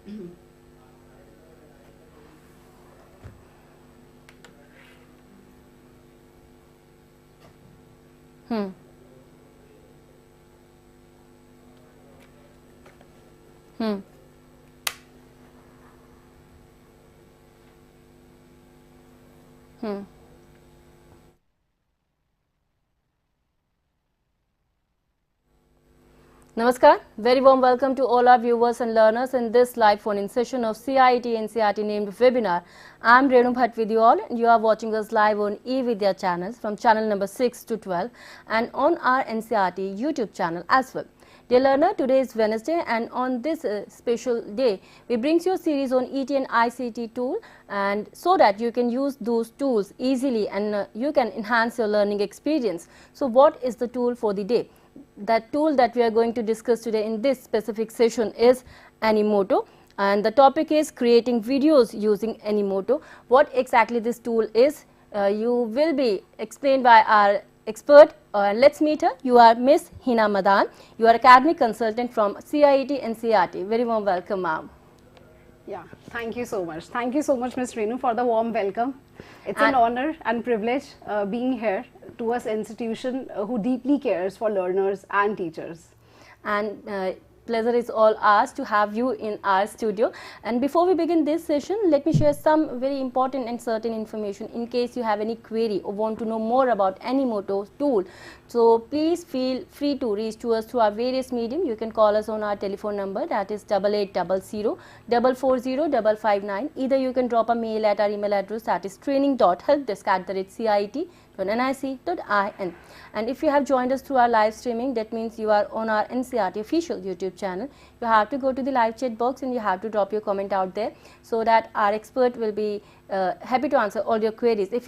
Hmm. Hmm. Hmm. Namaskar, very warm welcome to all our viewers and learners in this live phone-in session of CIET NCERT named webinar. I am Renu Bhatt with you all, and you are watching us live on eVidya channels from channel number 6 to 12 and on our NCERT YouTube channel as well. Dear learner, today is Wednesday, and on this special day, we brings you a series on ET and ICT tool, and so that you can use those tools easily and you can enhance your learning experience. So what is the tool for the day? That tool that we are going to discuss today in this specific session is Animoto, and the topic is creating videos using Animoto. What exactly this tool is, you will be explained by our expert. Let's meet her. You are Miss Hina Madan. You are academic consultant from CIET NCERT. Very warm welcome, ma'am. Yeah, thank you so much. Thank you so much, Ms. Renu, for the warm welcome. It's an honor and privilege being here to an institution who deeply cares for learners and teachers. And pleasure is all ours to have you in our studio. And before we begin this session, let me share some very important and certain information in case you have any query or want to know more about Animoto tool. So please feel free to reach to us through our various medium. You can call us on our telephone number, that is 8800 440 559. Either you can drop a mail at our email address, that is training.helpdesk@ciet.nic.in. And if you have joined us through our live streaming, that means you are on our NCERT official YouTube channel. You have to go to the live chat box and you have to drop your comment out there, so that our expert will be happy to answer all your queries if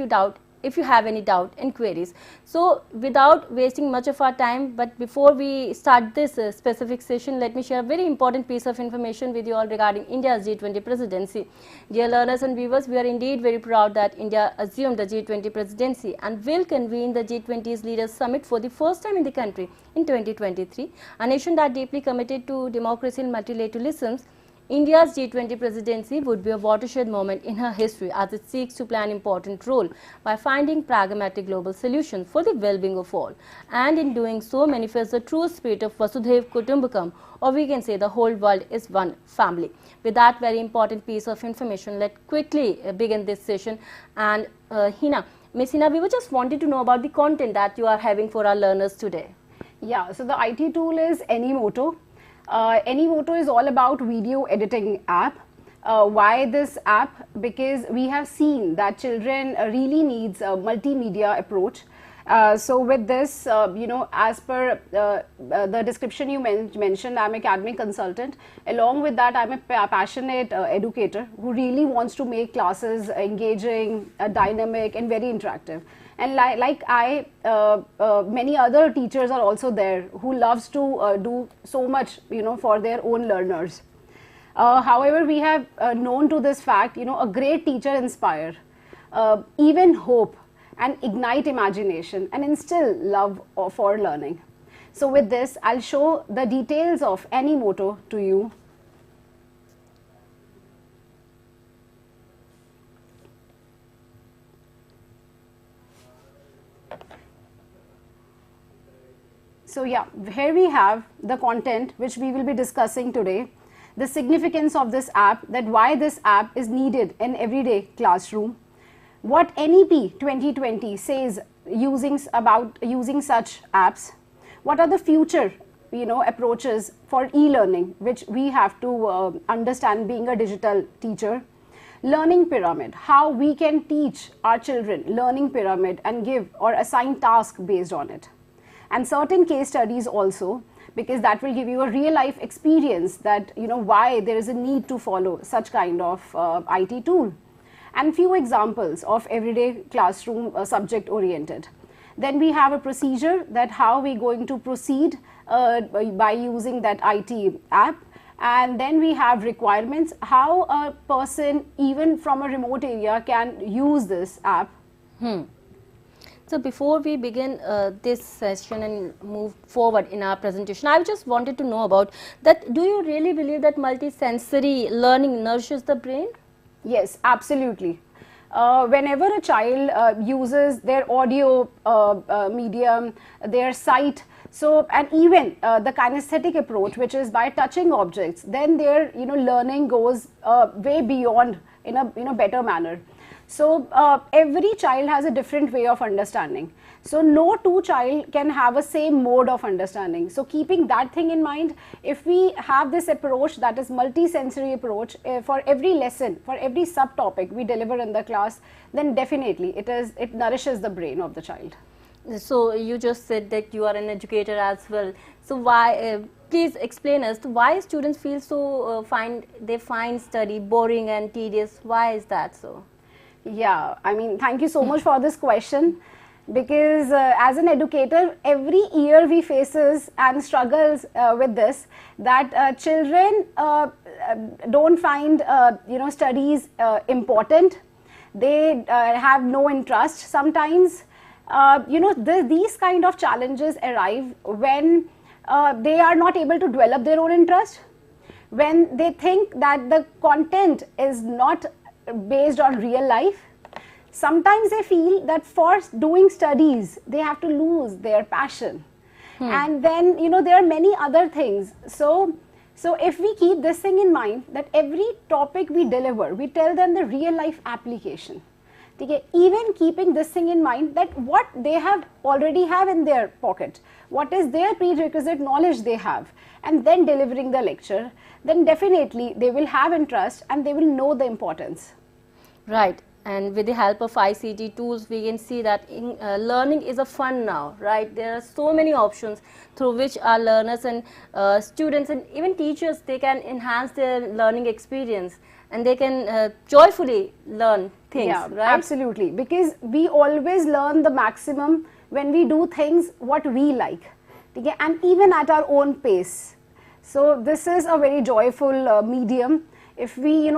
you have any doubt and queries. So without wasting much of our time, but before we start this specific session, let me share a very important piece of information with you all regarding India's G20 presidency. Dear learners and viewers, we are indeed very proud that India assumed the G20 presidency and will convene the G20's Leaders Summit for the first time in the country in 2023. A nation that deeply committed to democracy and multilateralism, India's G20 presidency would be a watershed moment in her history as it seeks to play an important role by finding pragmatic global solutions for the well-being of all, and in doing so manifests the true spirit of Vasudhaiv Kutumbakam, or we can say the whole world is one family. With that very important piece of information, let's quickly begin this session. And Hina, Miss Hina, we were just wanted to know about the content that you are having for our learners today. Yeah, so the IT tool is Animoto. Animoto is all about video editing app. Why this app? Because we have seen that children really needs a multimedia approach. So with this, as per the description you mentioned, I'm an academic consultant. Along with that, I'm a passionate educator who really wants to make classes engaging, dynamic and very interactive. And like I, many other teachers are also there who loves to do so much, for their own learners. However, we have known to this fact, a great teacher inspire, even hope and ignite imagination and instill love for learning. So with this, I'll show the details of Animoto to you. So yeah, here we have the content which we will be discussing today, the significance of this app, that why this app is needed in everyday classroom, what NEP 2020 says about using such apps, what are the future approaches for e-learning which we have to understand being a digital teacher, learning pyramid, how we can teach our children learning pyramid and give or assign task based on it. And certain case studies also, because that will give you a real life experience that why there is a need to follow such kind of IT tool, and few examples of everyday classroom subject oriented. Then we have a procedure that how we going to proceed by using that IT app, and then we have requirements, how a person even from a remote area can use this app. So before we begin this session and move forward in our presentation, I just wanted to know about that. Do you really believe that multisensory learning nourishes the brain? Yes, absolutely. Whenever a child uses their audio medium, their sight, so and even the kinesthetic approach, which is by touching objects, then their learning goes way beyond in a better manner. So every child has a different way of understanding. So no two child can have a same mode of understanding. So keeping that thing in mind, if we have this approach, that is multi-sensory approach, for every lesson, for every subtopic we deliver in the class, then definitely it nourishes the brain of the child. So you just said that you are an educator as well. So why? Please explain us why students feel so find study boring and tedious. Why is that so? Yeah, I mean, thank you so much for this question, because as an educator, every year we faces and struggles with this, that children don't find studies important. They have no interest sometimes. These kind of challenges arrive when they are not able to develop their own interest, when they think that the content is not based on real life. Sometimes they feel that for doing studies they have to lose their passion, and then there are many other things. So if we keep this thing in mind, that every topic we deliver, we tell them the real life application. Okay? Even keeping this thing in mind, that what they already have in their pocket, what is their prerequisite knowledge they have, and then delivering the lecture, then definitely they will have interest and they will know the importance. Right. And with the help of ICT tools, we can see that learning is a fun now, right? There are so many options through which our learners and students and even teachers, they can enhance their learning experience, and they can joyfully learn things, yeah, right? Absolutely, because we always learn the maximum when we do things what we like, okay? And even at our own pace. So this is a very joyful medium. If we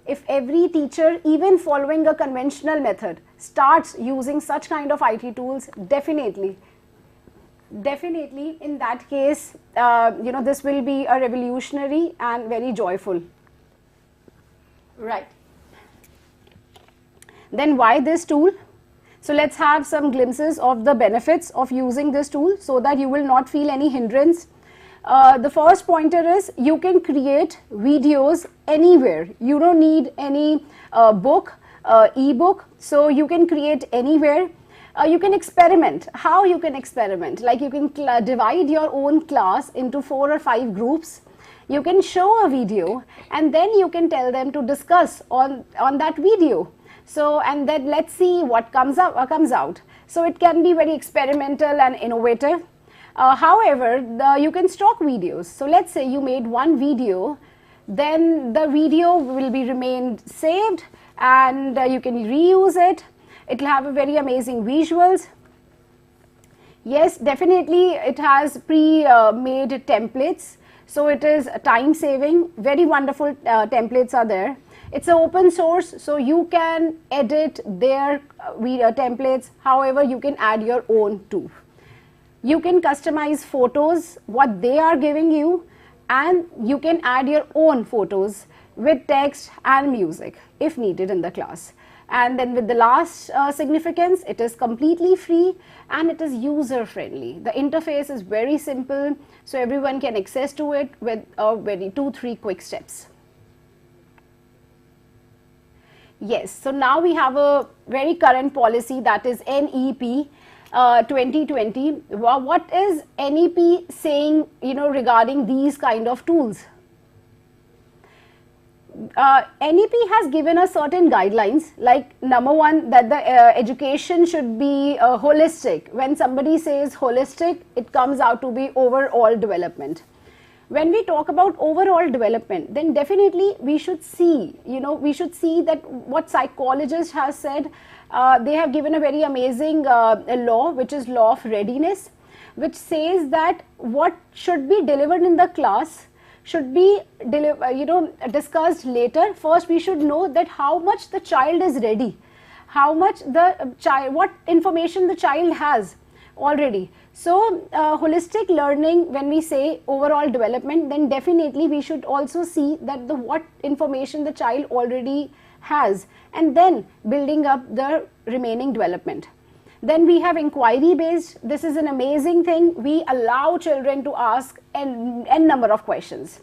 if every teacher, even following a conventional method, starts using such kind of IT tools, definitely in that case, this will be a revolutionary and very joyful. Right. Then why this tool? So let's have some glimpses of the benefits of using this tool, so that you will not feel any hindrance. The first pointer is you can create videos anywhere. You don't need any book, ebook, so you can create anywhere. You can experiment. How you can experiment? Like you can divide your own class into 4 or 5 groups. You can show a video and then you can tell them to discuss on that video. So, and then let's see what comes out. So it can be very experimental and innovative. However, you can stock videos. So let's say you made one video, then the video will be remained saved, and you can reuse it. It will have a very amazing visuals. Yes, definitely it has pre-made templates. So it is time saving, very wonderful templates are there. It's an open source, so you can edit their templates. However, you can add your own too. You can customize photos, what they are giving you, and you can add your own photos with text and music if needed in the class. And then with the last significance, it is completely free and it is user friendly. The interface is very simple, so everyone can access to it with very 2-3 quick steps. Yes, so now we have a very current policy, that is NEP 2020. What is NEP saying, regarding these kind of tools? NEP has given us certain guidelines, like number one, that the education should be holistic. When somebody says holistic, it comes out to be overall development. When we talk about overall development, then definitely we should see, that what psychologist has said. They have given a very amazing law, which is law of readiness, which says that what should be delivered in the class should be discussed later. First we should know that how much the child is ready, how much the child, what information the child has already. So holistic learning, when we say overall development, then definitely we should also see that the what information the child already has, and then building up the remaining development. Then we have inquiry based. This is an amazing thing. We allow children to ask n number of questions.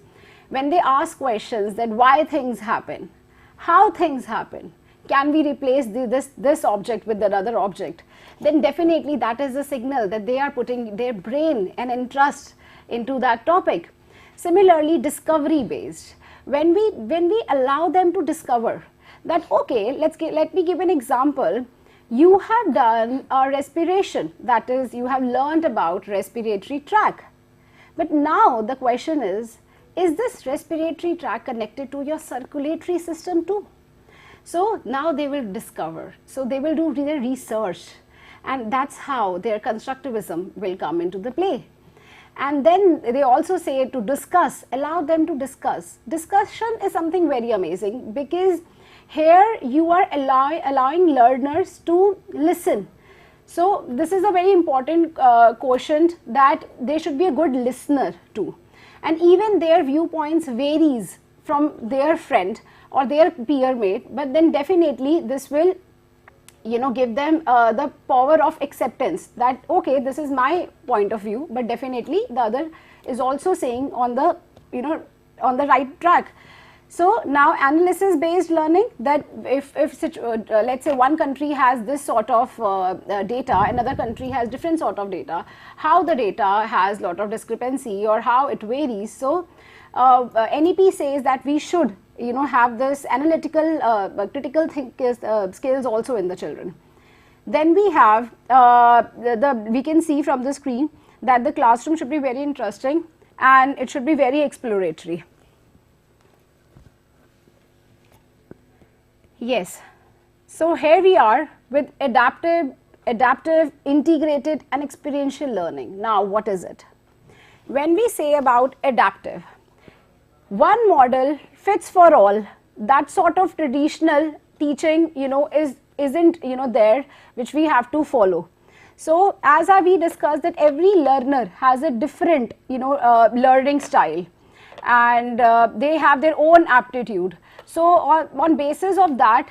When they ask questions that why things happen, how things happen, can we replace this object with another object, then definitely that is a signal that they are putting their brain and interest into that topic. Similarly, discovery based. When we allow them to discover that, okay, let me give an example. You have done a respiration, that is, you have learned about respiratory tract. But now the question is this respiratory tract connected to your circulatory system too? So now they will discover. So they will do their research, and that's how their constructivism will come into the play. And then they also say to discuss, allow them to discuss. Discussion is something very amazing, because here you are allowing learners to listen. So this is a very important quotient, that they should be a good listener too. And even their viewpoints varies from their friend or their peer mate, but then definitely this will, you know, give them the power of acceptance, that okay, this is my point of view, but definitely the other is also saying on the, you know, on the right track. So now analysis based learning, that if let's say one country has this sort of data, another country has different sort of data, how the data has lot of discrepancy or how it varies. So NEP says that we should, you know, have this analytical critical skills also in the children. Then we have we can see from the screen that the classroom should be very interesting and it should be very exploratory. Yes, so here we are with adaptive, integrated and experiential learning. Now what is it? When we say about adaptive, one model fits for all, that sort of traditional teaching, you know, isn't, you know, there, which we have to follow. So as we discussed, that every learner has a different, you know, learning style, and they have their own aptitude. So on basis of that,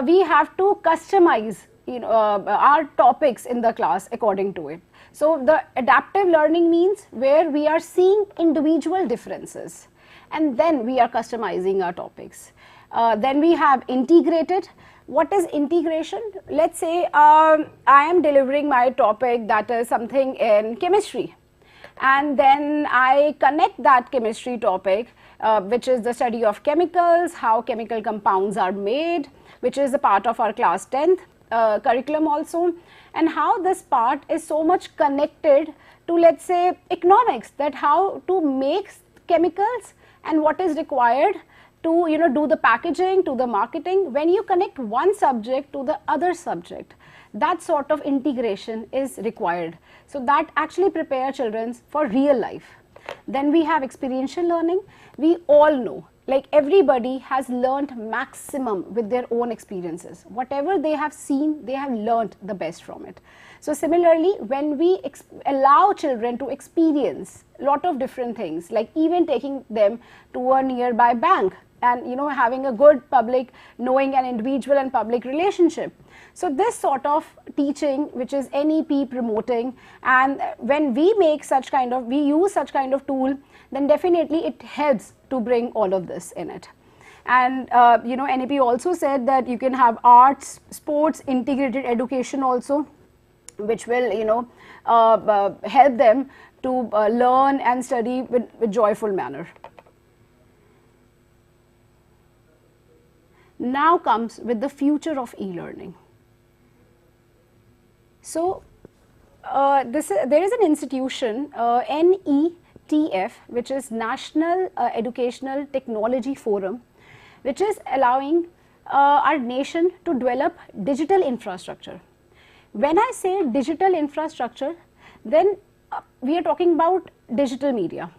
we have to customize, you know, our topics in the class according to it. So the adaptive learning means where we are seeing individual differences, and then we are customizing our topics. Then we have integrated. What is integration? Let's say I am delivering my topic, that is something in chemistry, and then I connect that chemistry topic, which is the study of chemicals, how chemical compounds are made, which is a part of our class 10th curriculum also, and how this part is so much connected to, let's say, economics, that how to make chemicals and what is required to, you know, do the packaging, to the marketing. When you connect one subject to the other subject, that sort of integration is required. So that actually prepare children for real life. Then we have experiential learning. We all know, like everybody has learned maximum with their own experiences. Whatever they have seen, they have learned the best from it. So similarly, when we allow children to experience a lot of different things, like even taking them to a nearby bank and, you know, having a good public, knowing an individual and public relationship. So this sort of teaching, which is NEP promoting, and when we make such kind of, we use such kind of tool, then definitely it helps to bring all of this in it. And you know, NEP also said that you can have arts, sports, integrated education also, which will, you know, help them to learn and study with joyful manner. Now comes with the future of e-learning. So there is an institution, NETF, which is National Educational Technology Forum, which is allowing our nation to develop digital infrastructure. When I say digital infrastructure, then we are talking about digital media.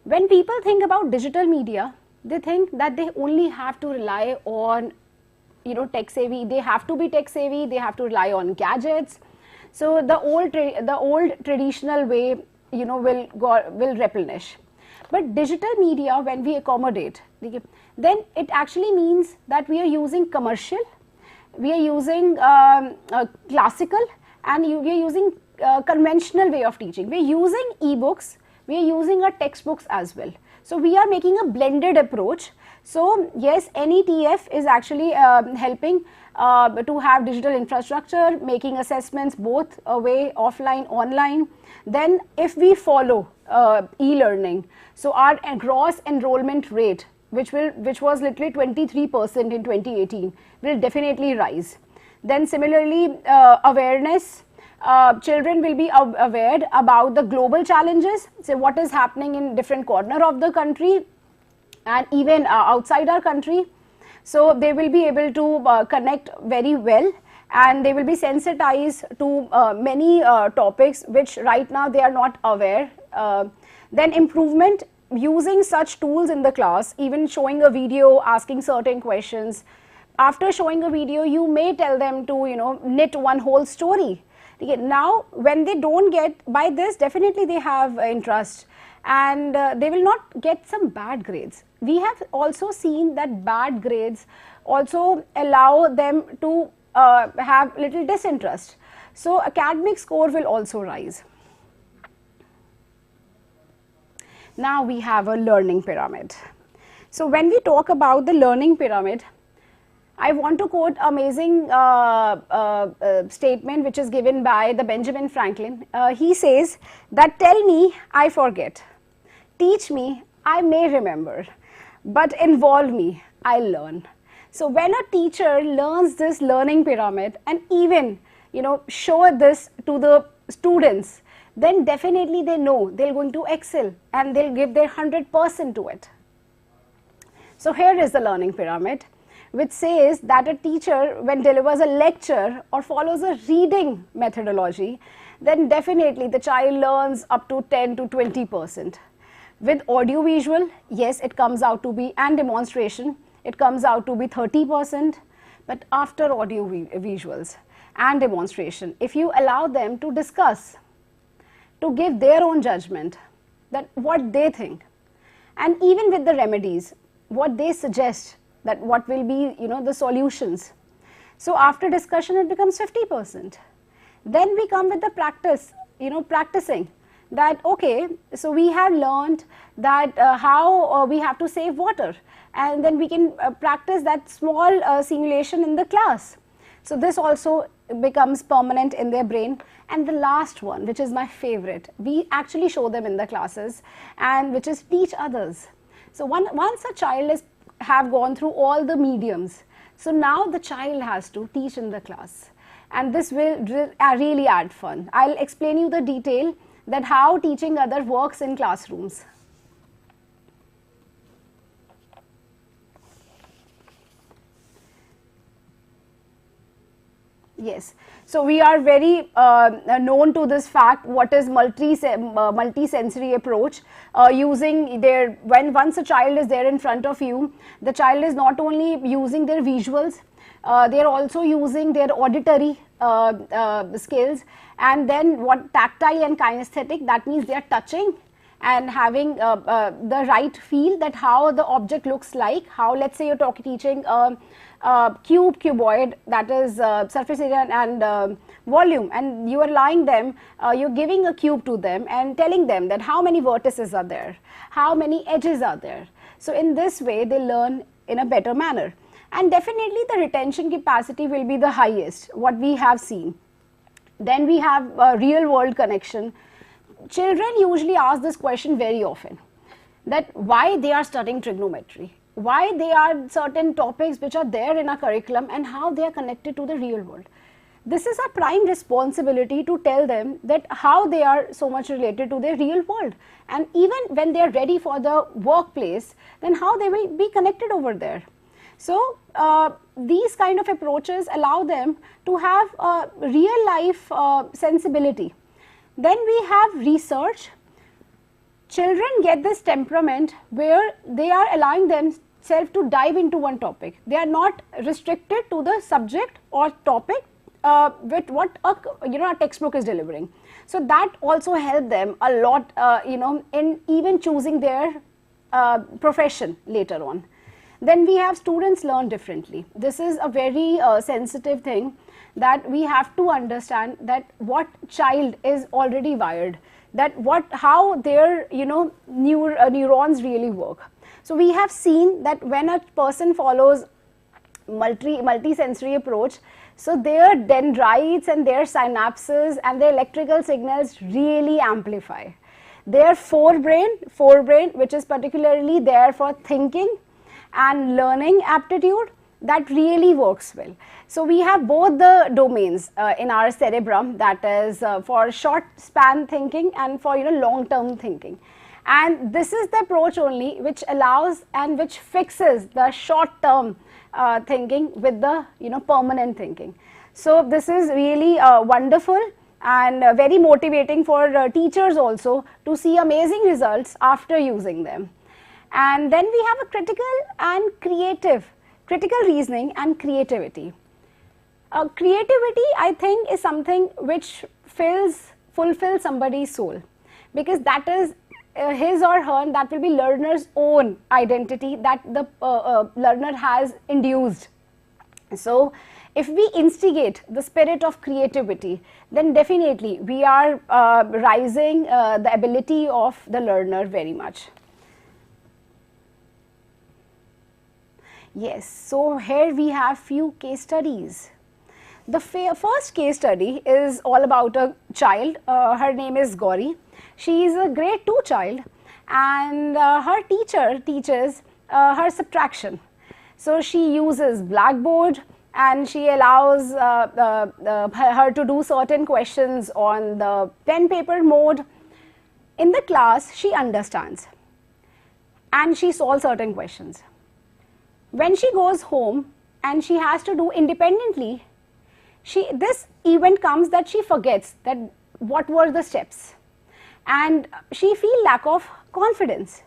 When people think about digital media, they think that they only have to rely on tech savvy. They have to be tech savvy. They have to rely on gadgets. So the old traditional way, will replenish. But digital media, when we accommodate, then it actually means that we are using commercial, we are using classical, and we are using conventional way of teaching. We are using e-books, we are using our textbooks as well. So we are making a blended approach. So yes, NETF is actually helping to have digital infrastructure, making assessments both away, offline, online. Then if we follow e-learning, so our gross enrollment rate, which was literally 23% in 2018, will definitely rise. Then similarly, awareness, children will be aware about the global challenges, so what is happening in different corner of the country and even outside our country. So they will be able to connect very well, and they will be sensitized to many topics which right now they are not aware. Then improvement, using such tools in the class, even showing a video, asking certain questions. After showing a video, you may tell them to knit one whole story. Now when they don't get by this, definitely they have interest, and they will not get some bad grades. We have also seen that bad grades also allow them to have little disinterest. So academic score will also rise. Now we have a learning pyramid. So when we talk about the learning pyramid, I want to quote amazing statement which is given by the Benjamin Franklin. He says that, tell me, I forget. Teach me, I may remember. But involve me, I learn. So when a teacher learns this learning pyramid and even show this to the students, then definitely they know they're going to excel and they'll give their 100% to it. So here is the learning pyramid, which says that a teacher, when delivers a lecture or follows a reading methodology, then definitely the child learns up to 10 to 20%. With audio visual, yes, it comes out to be, and demonstration, it comes out to be 30%. But after audio visuals and demonstration, if you allow them to discuss, to give their own judgment, that what they think, and even with the remedies, what they suggest, that what will be the solutions. So after discussion, it becomes 50%. Then we come with the practice, practicing that, okay, so we have learned that how we have to save water, and then we can practice that small simulation in the class. So this also becomes permanent in their brain. And the last one, which is my favorite, we actually show them in the classes, and which is teach others. So once a child have gone through all the mediums, so now the child has to teach in the class, and this will really add fun. I'll explain you the detail that how teaching other works in classrooms. Yes, so we are very known to this fact, what is multi-sensory approach, using once a child is there in front of you, the child is not only using their visuals, they are also using their auditory skills, and then what tactile and kinesthetic, that means they are touching and having the right feel that how the object looks like, how, let's say you're teaching cuboid, that is surface area and volume, and you are allowing them, you're giving a cube to them and telling them that how many vertices are there, how many edges are there. So in this way they learn in a better manner, and definitely the retention capacity will be the highest, what we have seen. Then we have real world connection. Children usually ask this question very often, that why they are studying trigonometry, why they are certain topics which are there in our curriculum, and how they are connected to the real world. This is our prime responsibility to tell them that how they are so much related to their real world, and even when they are ready for the workplace, then how they will be connected over there. So these kind of approaches allow them to have a real life sensibility. Then we have research. Children get this temperament where they are allowing itself to dive into one topic. They are not restricted to the subject or topic with what a textbook is delivering. So that also helped them a lot, in even choosing their profession later on. Then we have students learn differently. This is a very sensitive thing, that we have to understand that what child is already wired, that how their neurons really work. So we have seen that when a person follows multi-sensory approach, so their dendrites and their synapses and their electrical signals really amplify. Their forebrain, which is particularly there for thinking and learning aptitude, that really works well. So we have both the domains in our cerebrum, that is for short span thinking and for long term thinking. And this is the approach only which allows and which fixes the short term thinking with the permanent thinking. So this is really wonderful and very motivating for teachers also to see amazing results after using them. And then we have a critical reasoning and creativity. Creativity, I think, is something which fulfills somebody's soul, because that is his or her, that will be learner's own identity that the learner has induced. So if we instigate the spirit of creativity, then definitely we are rising the ability of the learner very much. Yes, so here we have few case studies. The first case study is all about a child. Her name is Gauri. She is a grade 2 child, and her teacher teaches her subtraction. So she uses blackboard, and she allows her to do certain questions on the pen paper mode. In the class, she understands and she solves certain questions. When she goes home and she has to do independently, this event comes that she forgets that what were the steps, and she feels lack of confidence.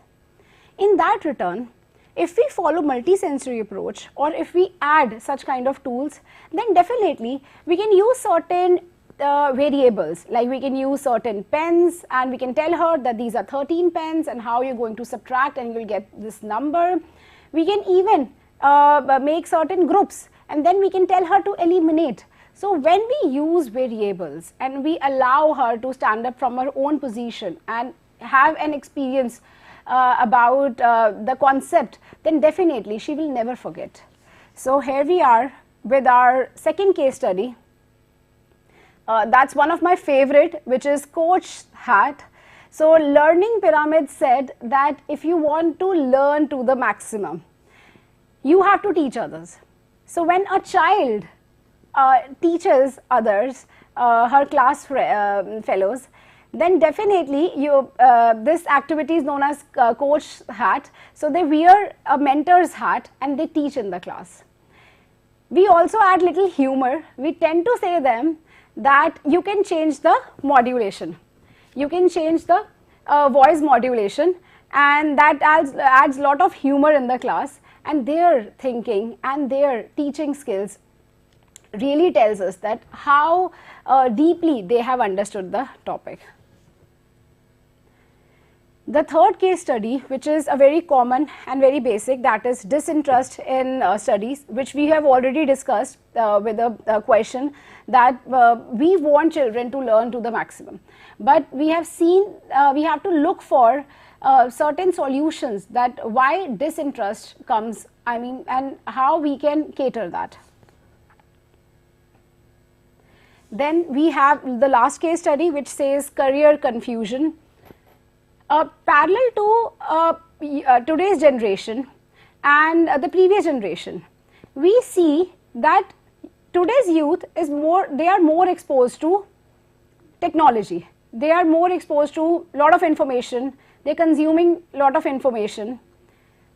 In that return, if we follow multi-sensory approach, or if we add such kind of tools, then definitely we can use certain variables, like we can use certain pens, and we can tell her that these are 13 pens and how you're going to subtract and you will get this number. We can even make certain groups, and then we can tell her to eliminate. So when we use variables and we allow her to stand up from her own position and have an experience about the concept, then definitely she will never forget. So here we are with our second case study. That's one of my favorite, which is Coach Hat. So Learning Pyramid said that if you want to learn to the maximum, you have to teach others. So when a child teaches others, her class fellows, then definitely this activity is known as Coach Hat. So they wear a mentor's hat and they teach in the class. We also add little humor. We tend to say them that you can change the modulation. You can change the voice modulation, and that adds a lot of humor in the class, and their thinking and their teaching skills really tells us that how deeply they have understood the topic. The third case study, which is a very common and very basic, that is disinterest in studies, which we have already discussed with a question that we want children to learn to the maximum. But we have seen, we have to look for certain solutions, that why disinterest comes, and how we can cater that. Then we have the last case study, which says career confusion. Parallel to today's generation and the previous generation, we see that today's youth is they are more exposed to technology. They are more exposed to a lot of information. They're consuming a lot of information.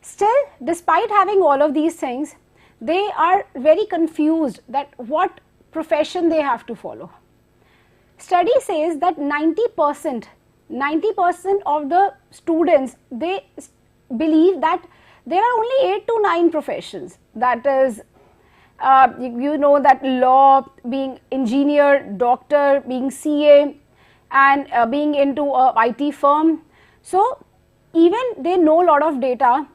Still, despite having all of these things, they are very confused that what profession they have to follow. Study says that 90% of the students, they believe that there are only 8 to 9 professions. That is, you know, that law, being engineer, doctor, being CA, and being into a IT firm. So even they know a lot of data,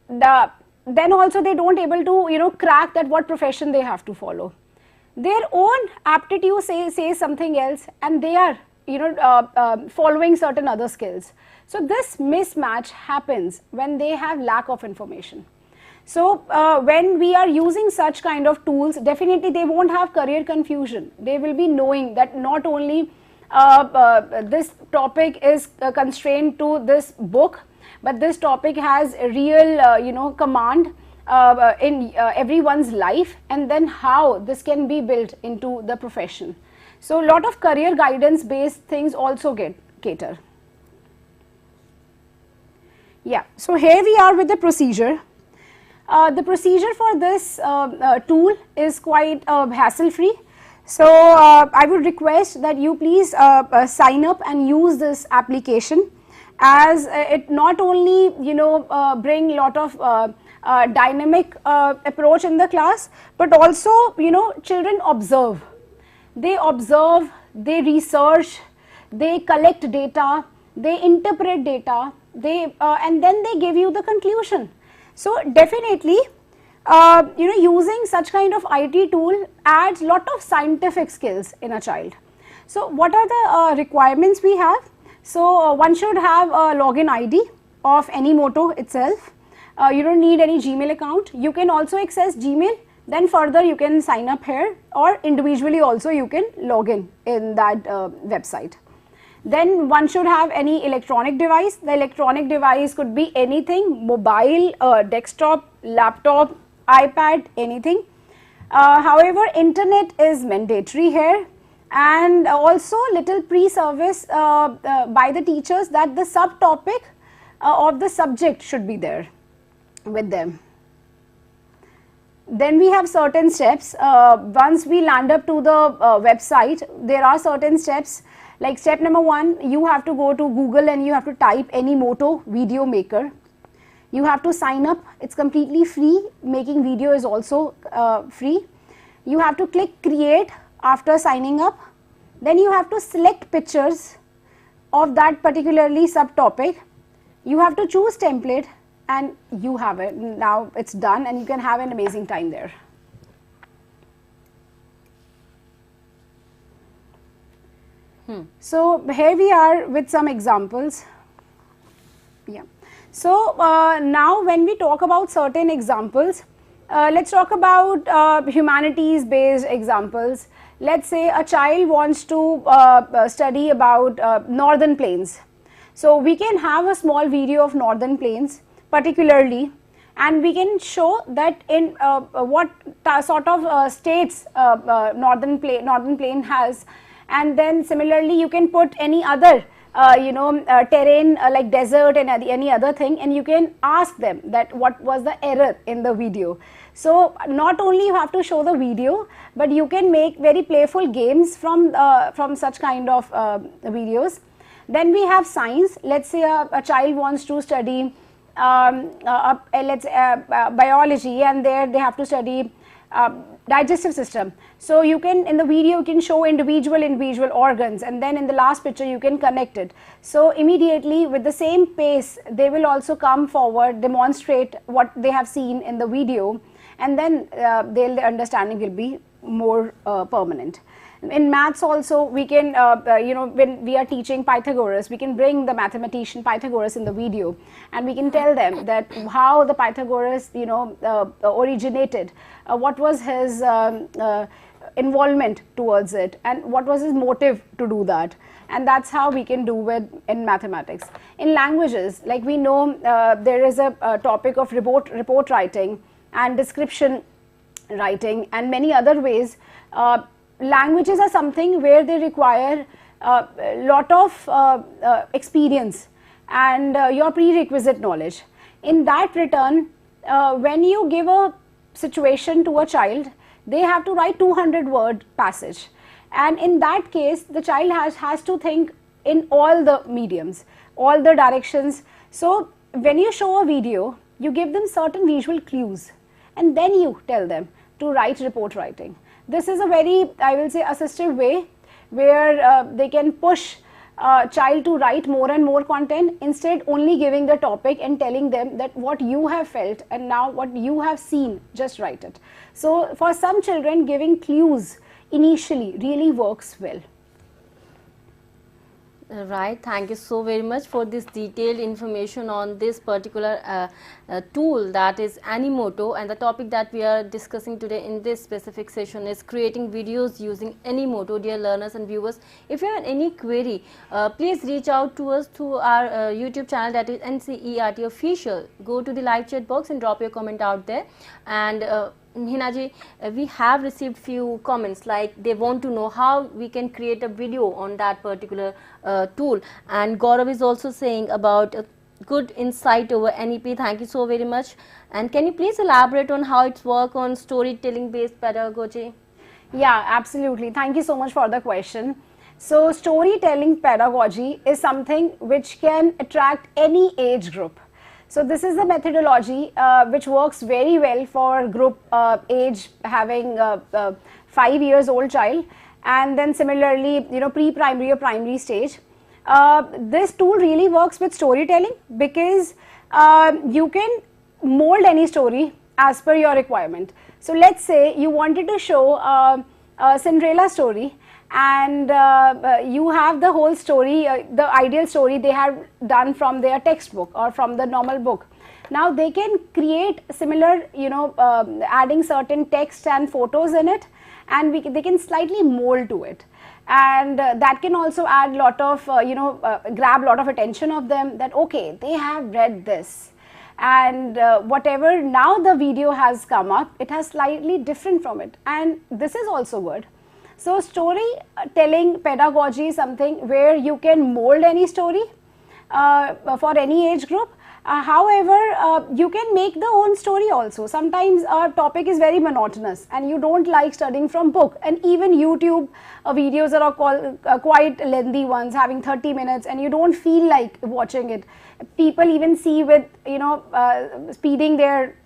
then also they don't able to, you know, crack that what profession they have to follow. Their own aptitude says something else, and they are, you know, following certain other skills. So this mismatch happens when they have lack of information. So when we are using such kind of tools, definitely they won't have career confusion. They will be knowing that not only this topic is constrained to this book, but this topic has a real, you know, command in everyone's life, and then how this can be built into the profession. So a lot of career guidance based things also cater. Yeah, so here we are with the procedure. The procedure for this tool is quite hassle free. So I would request that you please sign up and use this application, as it not only, you know, bring lot of dynamic approach in the class, but also, you know, children observe. They observe, they research, they collect data, they interpret data, they and then they give you the conclusion. So definitely, you know, using such kind of IT tool adds lot of scientific skills in a child. So what are the requirements we have? So one should have a login ID of Animoto itself. You don't need any Gmail account. You can also access Gmail. Then further you can sign up here, or individually also you can log in that website. Then one should have any electronic device. The electronic device could be anything: mobile, desktop, laptop, iPad, anything. However, internet is mandatory here, and also little pre-service by the teachers that the subtopic of the subject should be there with them. Then we have certain steps. Once we land up to the website, there are certain steps. Like step number 1, you have to go to Google and you have to type Animoto video maker. You have to sign up. It's completely free. Making video is also free. You have to click create after signing up. Then you have to select pictures of that particularly subtopic. You have to choose template, and you have it. Now it's done, and you can have an amazing time there. So here we are with some examples. Yeah. So now when we talk about certain examples, let's talk about humanities based examples. Let's say a child wants to study about northern plains. So we can have a small video of northern plains particularly, and we can show that in what sort of states northern plain has, and then similarly you can put any other terrain like desert and any other thing, and you can ask them that what was the error in the video. So not only you have to show the video, but you can make very playful games from such kind of videos. Then we have science. Let's say a child wants to study biology, and there they have to study digestive system. So you can, in the video you can show individual organs, and then in the last picture you can connect it. So immediately with the same pace they will also come forward, demonstrate what they have seen in the video, and then their understanding will be more permanent. In maths also we can, when we are teaching Pythagoras, we can bring the mathematician Pythagoras in the video, and we can tell them that how the Pythagoras originated, what was his involvement towards it, and what was his motive to do that. And that's how we can do it in mathematics. In languages, like we know there is a topic of report writing and description writing and many other ways. Languages are something where they require a lot of experience and your prerequisite knowledge. In that return, when you give a situation to a child, they have to write 200-word passage, and in that case the child has to think in all the mediums, all the directions. So when you show a video, you give them certain visual clues and then you tell them to write report writing. This is a very, I will say, assistive way where they can push child to write more and more content, instead only giving the topic and telling them that what you have felt and now what you have seen, just write it. So for some children, giving clues initially really works well. Right, thank you so very much for this detailed information on this particular tool, that is Animoto, and the topic that we are discussing today in this specific session is creating videos using Animoto. Dear learners and viewers, if you have any query, please reach out to us through our YouTube channel, that is NCERT Official. Go to the live chat box and drop your comment out there. And Hinaji, we have received few comments like they want to know how we can create a video on that particular tool, and Gaurav is also saying about good insight over NEP. Thank you so very much. And can you please elaborate on how it's work on storytelling based pedagogy? Yeah, absolutely. Thank you so much for the question. So storytelling pedagogy is something which can attract any age group. So this is the methodology which works very well for group age having 5 years old child, and then similarly, you know, pre-primary or primary stage. This tool really works with storytelling because you can mold any story as per your requirement. So let's say you wanted to show a Cinderella story, and you have the whole story, the ideal story they have done from their textbook or from the normal book. Now they can create similar, you know, adding certain text and photos in it, and they can slightly mold to it, and that can also add lot of grab lot of attention of them, that okay, they have read this, and whatever now the video has come up, it has slightly different from it, and this is also good. So storytelling pedagogy is something where you can mold any story for any age group. However, you can make the own story also. Sometimes a topic is very monotonous and you don't like studying from book, and even YouTube videos are quite lengthy ones, having 30 minutes, and you don't feel like watching it. People even see with, you know, speeding their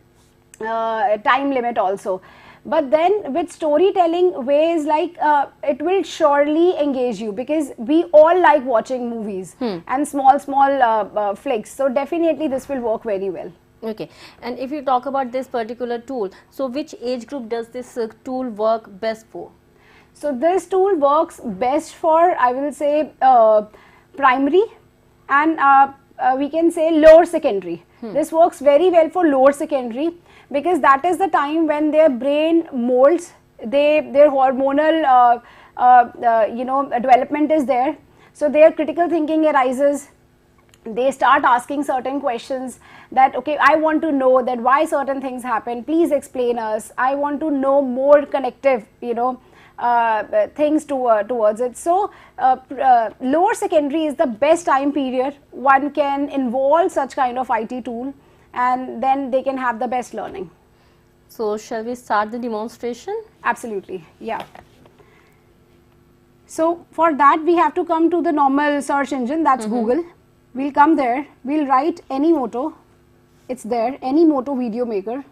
time limit also. But then with storytelling ways, like it will surely engage you, because we all like watching movies and small flicks. So definitely this will work very well. Okay, and if you talk about this particular tool, so which age group does this tool work best for? So this tool works best for, I will say, primary and we can say lower secondary. This works very well for lower secondary, because that is the time when their brain molds, their hormonal development is there, so their critical thinking arises. They start asking certain questions that, okay, I want to know that why certain things happen, please explain us, I want to know more connective, you know, things towards it. So lower secondary is the best time period one can involve such kind of IT tool, and then they can have the best learning. So shall we start the demonstration? Absolutely, yeah. So for that we have to come to the normal search engine, that's Google. We'll come there, we'll write Animoto, it's there, Animoto video maker.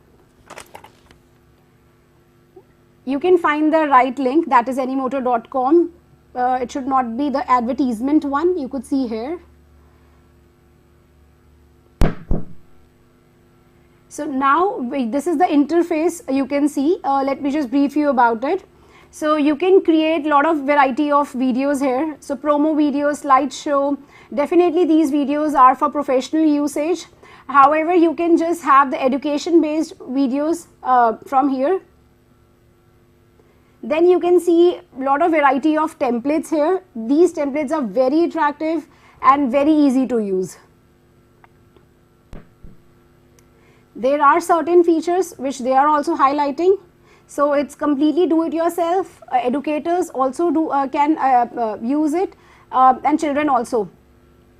You can find the right link, that is animoto.com. It should not be the advertisement one, you could see here. So now this is the interface you can see. Let me just brief you about it. So you can create lot of variety of videos here. So promo videos, slideshow, definitely these videos are for professional usage. However, you can just have the education based videos from here. Then you can see lot of variety of templates here. These templates are very attractive and very easy to use. There are certain features which they are also highlighting. So it's completely do it yourself. Educators also can use it, and children also.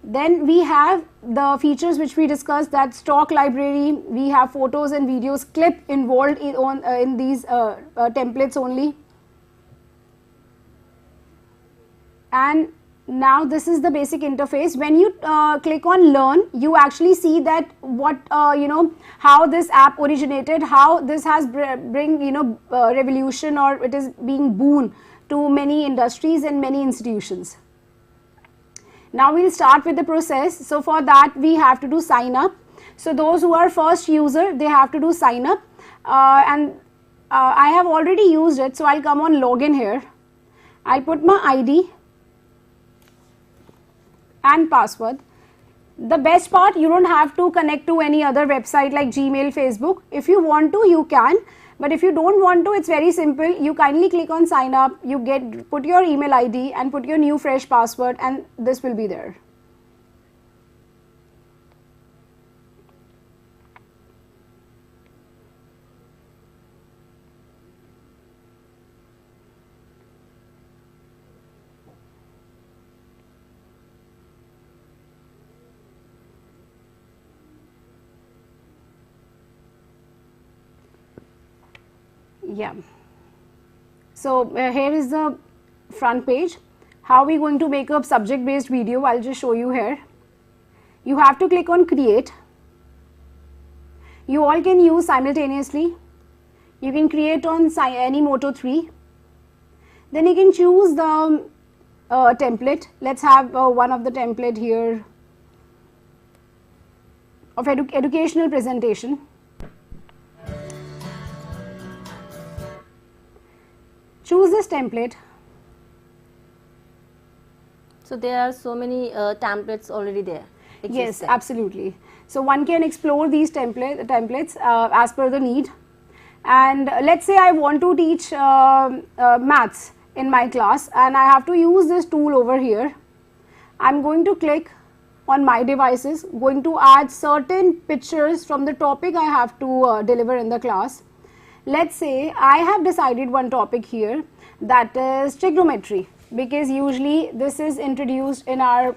Then we have the features which we discussed, that stock library. We have photos and videos clip involved in these templates only. And Now this is the basic interface. When you click on learn, you actually see that what how this app originated, how this has bring revolution, or it is being boon to many industries and many institutions. Now we'll start with the process. So for that we have to do sign up. So those who are first user, they have to do sign up, and I have already used it, so I'll come on login here. I'll put my ID and password. The best part, you don't have to connect to any other website like Gmail, Facebook. If you want to, you can, but if you don't want to, it's very simple. You kindly click on sign up, you put your email ID and put your new fresh password, and this will be there. Yeah, so here is the front page. How we going to make a subject based video, I'll just show you here. You have to click on create. You all can use simultaneously. You can create on Animoto 3. Then you can choose the template. Let's have one of the template here of educational presentation. Choose this template. So there are so many templates already there. Yes, absolutely. So one can explore these templates as per the need. And let's say I want to teach maths in my class, and I have to use this tool over here. I'm going to click on my devices, going to add certain pictures from the topic I have to deliver in the class. Let's say I have decided one topic here, that is trigonometry, because usually this is introduced in our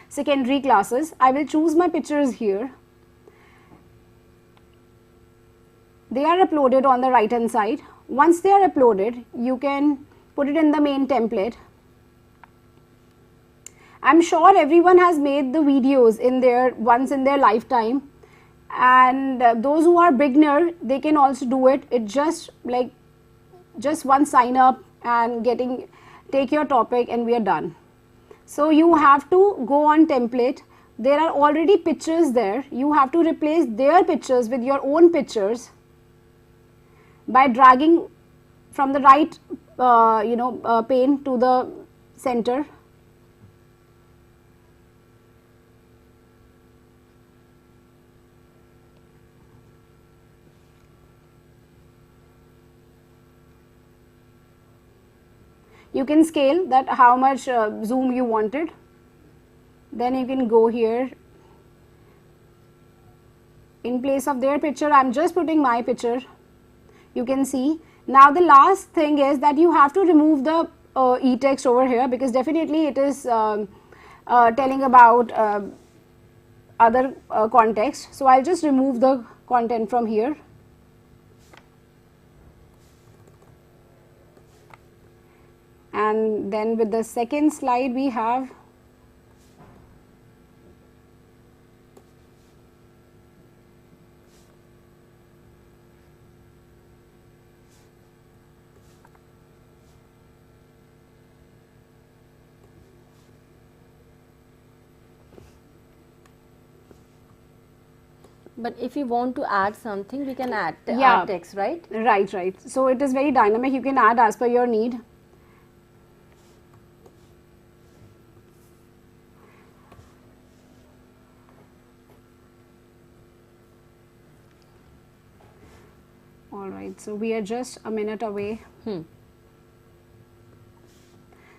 secondary classes. I will choose my pictures here. They are uploaded on the right hand side. Once they are uploaded, you can put it in the main template. I'm sure everyone has made the videos once in their lifetime. And those who are beginner, they can also do it. It just one sign up and take your topic, and we are done. So you have to go on template. There are already pictures there. You have to replace their pictures with your own pictures by dragging from the right pane to the center. You can scale that how much zoom you wanted. Then you can go here. In place of their picture, I'm just putting my picture. You can see. Now the last thing is that you have to remove the e-text over here, because definitely it is telling about other context. So I'll just remove the content from here. And then with the second slide we have But if you want to add something, we can add text, right? Right. So it is very dynamic. You can add as per your need. Alright, so we are just a minute away.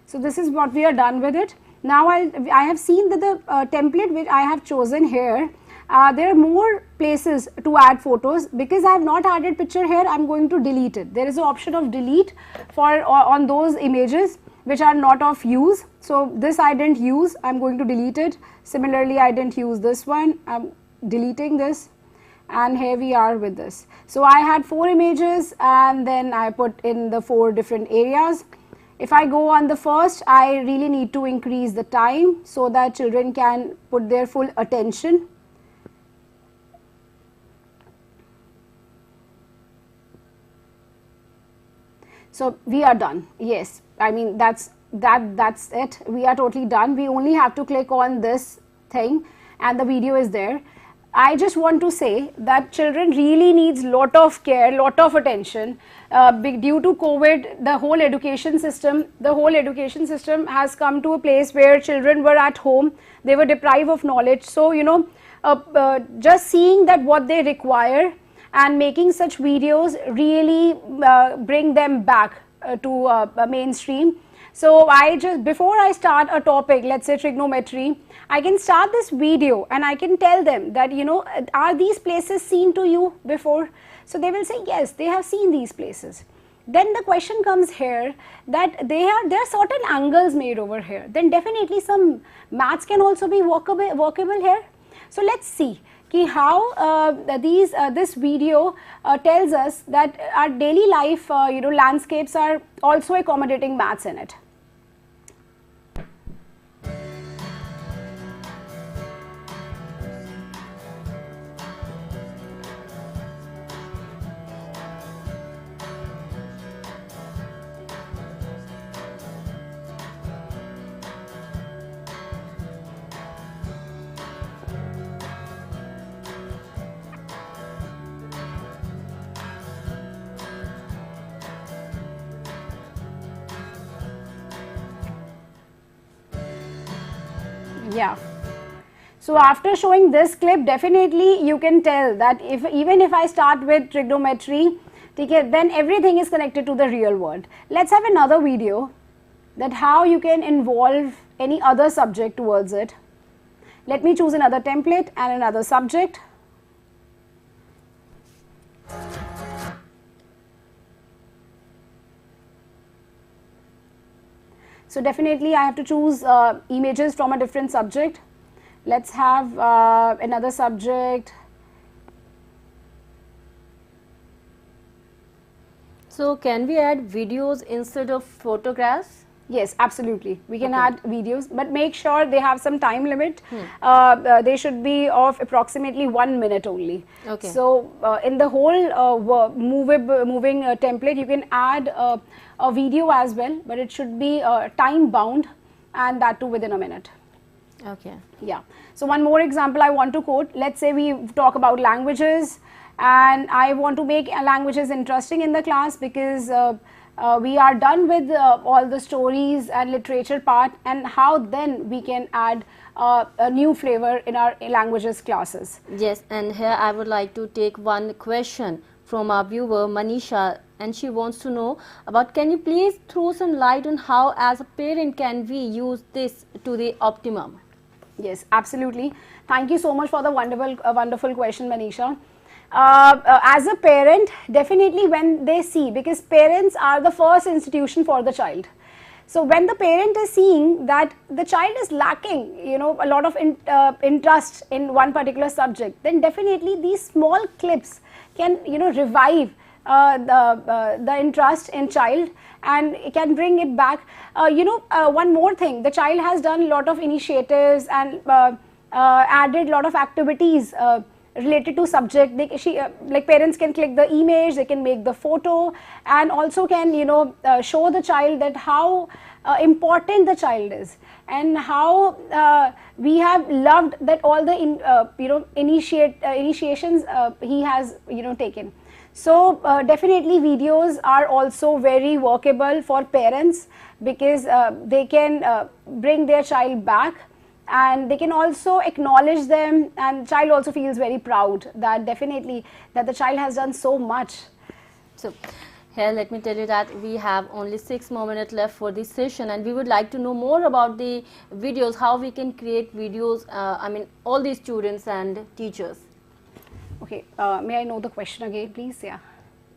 So this is what we are done with it. Now I have seen that the template which I have chosen here, there are more places to add photos. Because I have not added picture here, I am going to delete it. There is an option of delete on those images which are not of use. So this I didn't use, I am going to delete it. Similarly, I didn't use this one, I am deleting this. And here we are with this. So I had 4 images, and then I put in the 4 different areas. If I go on the first, I really need to increase the time so that children can put their full attention. So we are done. Yes, I mean that's it. We are totally done. We only have to click on this thing and the video is there. I just want to say that children really needs lot of care, lot of attention. Due to COVID, the whole education system has come to a place where children were at home. They were deprived of knowledge. So just seeing that what they require and making such videos really bring them back to mainstream. So before I start a topic, let's say trigonometry, I can start this video and I can tell them that, are these places seen to you before? So they will say, yes, they have seen these places. Then the question comes here that there are certain angles made over here. Then definitely some maths can also be workable here. So let's see how this video tells us that our daily life landscapes are also accommodating maths in it. Yeah. So after showing this clip, definitely you can tell that even if I start with trigonometry, then everything is connected to the real world. Let's have another video that how you can involve any other subject towards it. Let me choose another template and another subject. So definitely I have to choose images from a different subject. Let's have another subject. So can we add videos instead of photographs? Yes, absolutely. We can add videos, but make sure they have some time limit. They should be of approximately 1 minute only. Okay. So in the whole moving template, you can add a video as well, but it should be time bound, and that too within a minute. Okay. Yeah. So one more example I want to quote. Let's say we talk about languages, and I want to make languages interesting in the class because we are done with all the stories and literature part, and how then we can add a new flavor in our languages classes. Yes, and here I would like to take one question from our viewer Manisha, and she wants to know about, can you please throw some light on how as a parent can we use this to the optimum? Yes, absolutely. Thank you so much for the wonderful question, Manisha. As a parent, definitely when they see, because parents are the first institution for the child. So when the parent is seeing that the child is lacking, a lot of interest in one particular subject, then definitely these small clips can, revive the interest in child, and it can bring it back. One more thing, the child has done a lot of initiatives and added a lot of activities related to subject. Like parents can click the image, they can make the photo, and also can show the child that how important the child is, and how we have loved that all the initiations he has taken. So definitely videos are also very workable for parents, because they can bring their child back, and they can also acknowledge them, and child also feels very proud that definitely that the child has done so much. So here let me tell you that we have only 6 more minutes left for this session, and we would like to know more about the videos, how we can create videos, all these students and teachers. Okay, may I know the question again, please? Yeah.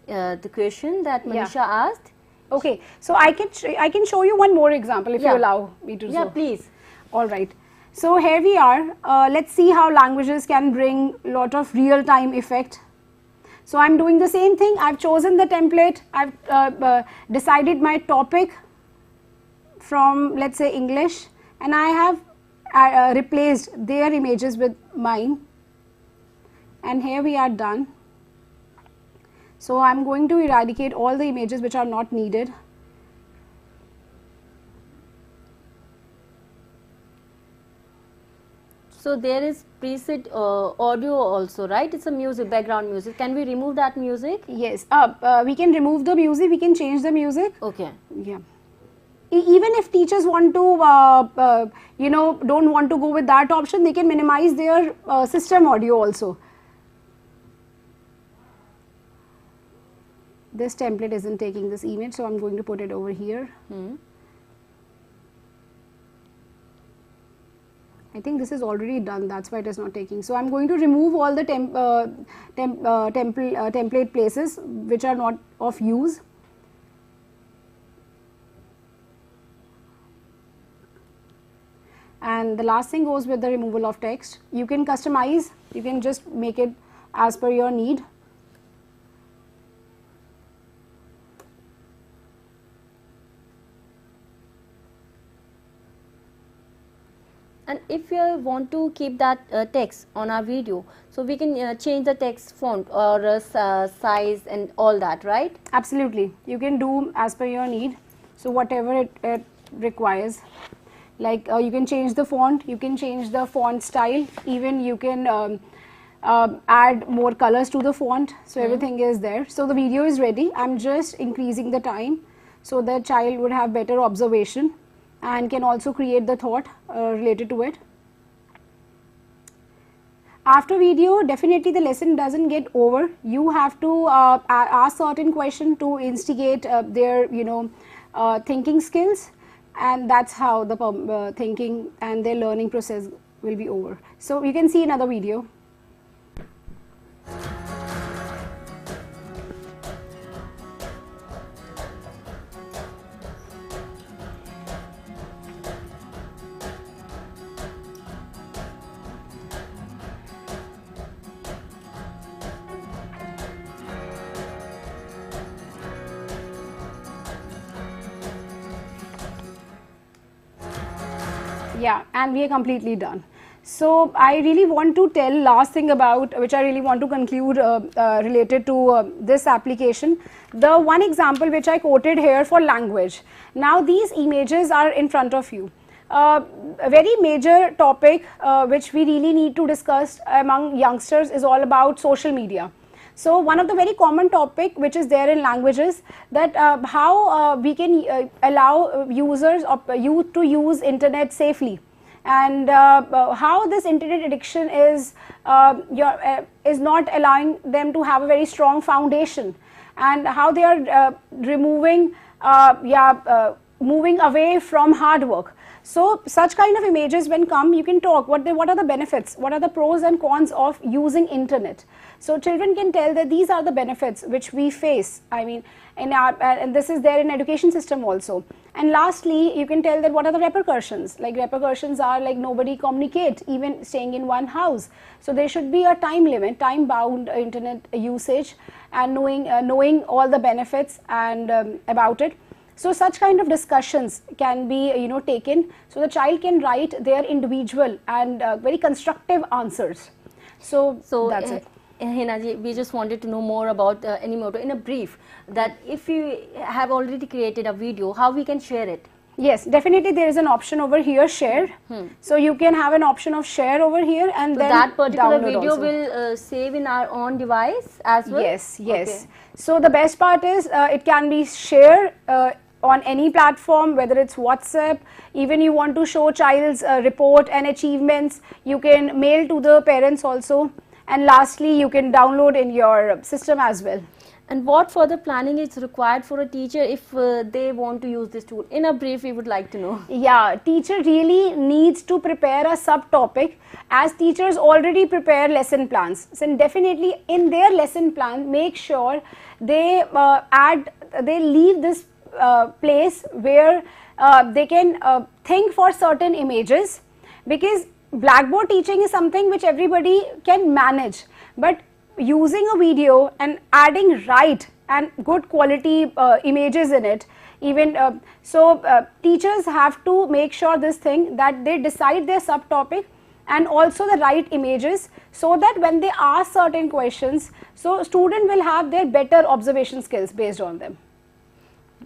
The question that Manisha asked. Okay, so I can show you one more example if you allow me to do so. Yeah, please. All right. So here we are. Let's see how languages can bring a lot of real-time effect. So I'm doing the same thing. I've chosen the template. I've decided my topic. from, let's say, English, and I have replaced their images with mine, and here we are done. So I am going to eradicate all the images which are not needed. So there is preset audio also, right? It's a music, background music. Can we remove that music? Yes, we can remove the music, we can change the music. Okay. Yeah. Even if teachers want to, don't want to go with that option, they can minimize their system audio also. This template isn't taking this image, so I'm going to put it over here. I think this is already done, that's why it is not taking. So I'm going to remove all the template places which are not of use. And the last thing goes with the removal of text. You can customize, you can just make it as per your need. And if you want to keep that text on our video, so we can change the text font or size and all that, right? Absolutely, you can do as per your need. So whatever it requires, like you can change the font, you can change the font style, even you can add more colors to the font. So everything is there. So the video is ready. I'm just increasing the time so the child would have better observation and can also create the thought related to it. After video, definitely the lesson doesn't get over. You have to ask certain questions to instigate their thinking skills, and that's how the thinking and their learning process will be over. So you can see another video. Yeah, and we are completely done. So I really want to tell last thing about which I really want to conclude related to this application. The one example which I quoted here for language. Now these images are in front of you. A very major topic which we really need to discuss among youngsters is all about social media. So one of the very common topic which is there in languages, that how we can allow users or youth to use internet safely, and how this internet addiction is not allowing them to have a very strong foundation, and how they are moving away from hard work. So such kind of images when come, you can talk what are the benefits, what are the pros and cons of using internet. So children can tell that these are the benefits which we face, I mean, in our, and this is there in education system also. And lastly, you can tell that what are the repercussions. Like repercussions are like nobody communicate, even staying in one house. So there should be a time limit, time bound internet usage, and knowing all the benefits and about it. So such kind of discussions can be taken, so the child can write their individual and very constructive answers. So that's it. Hina ji, we just wanted to know more about Animoto in a brief, that if you have already created a video, how we can share it? Yes, definitely there is an option over here, share. So you can have an option of share over here, and then that particular download video also. will save in our own device as well? Yes, yes. Okay. So the best part is it can be shared on any platform, whether it's WhatsApp, even you want to show child's report and achievements, you can mail to the parents also, and lastly you can download in your system as well. And what further planning is required for a teacher if they want to use this tool? In a brief, we would like to know. Yeah, teacher really needs to prepare a subtopic, as teachers already prepare lesson plans. So definitely in their lesson plan, make sure they leave this place where they can think for certain images, because blackboard teaching is something which everybody can manage, but using a video and adding right and good quality images in it. Even teachers have to make sure this thing that they decide their subtopic and also the right images, so that when they ask certain questions, so student will have their better observation skills based on them.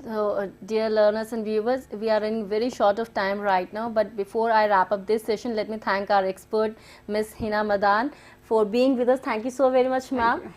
So, dear learners and viewers, we are running very short of time right now, but before I wrap up this session, let me thank our expert, Ms. Hina Madan, for being with us. Thank you so very much, ma'am,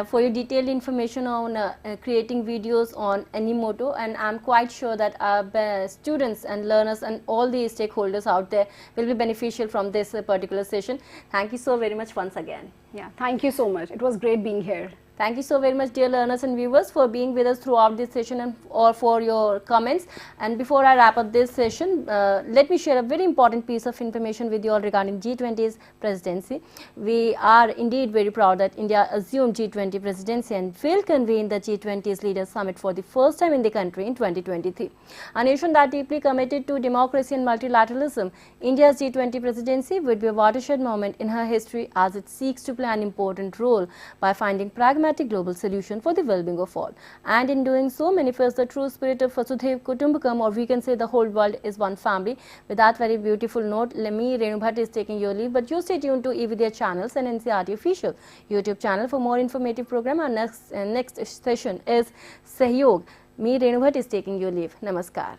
for your detailed information on creating videos on Animoto, and I'm quite sure that our students and learners and all the stakeholders out there will be beneficial from this particular session. Thank you so very much once again. Yeah, thank you so much. It was great being here. Thank you so very much, dear learners and viewers, for being with us throughout this session and for your comments. And before I wrap up this session, let me share a very important piece of information with you all regarding G20's presidency. We are indeed very proud that India assumed G20 presidency and will convene the G20's Leaders Summit for the first time in the country in 2023. A nation that deeply committed to democracy and multilateralism, India's G20 presidency would be a watershed moment in her history as it seeks to play an important role by finding pragmatic global solution for the well-being of all, and in doing so manifests the true spirit of Vasudhaiva Kutumbakam, or we can say the whole world is one family. With that very beautiful note, me, Renu Bhatt, is taking your leave, but you stay tuned to EVDA channels and NCRT official YouTube channel for more informative program. Our next session is Sahyog. Me, Renu Bhatt, is taking your leave. Namaskar.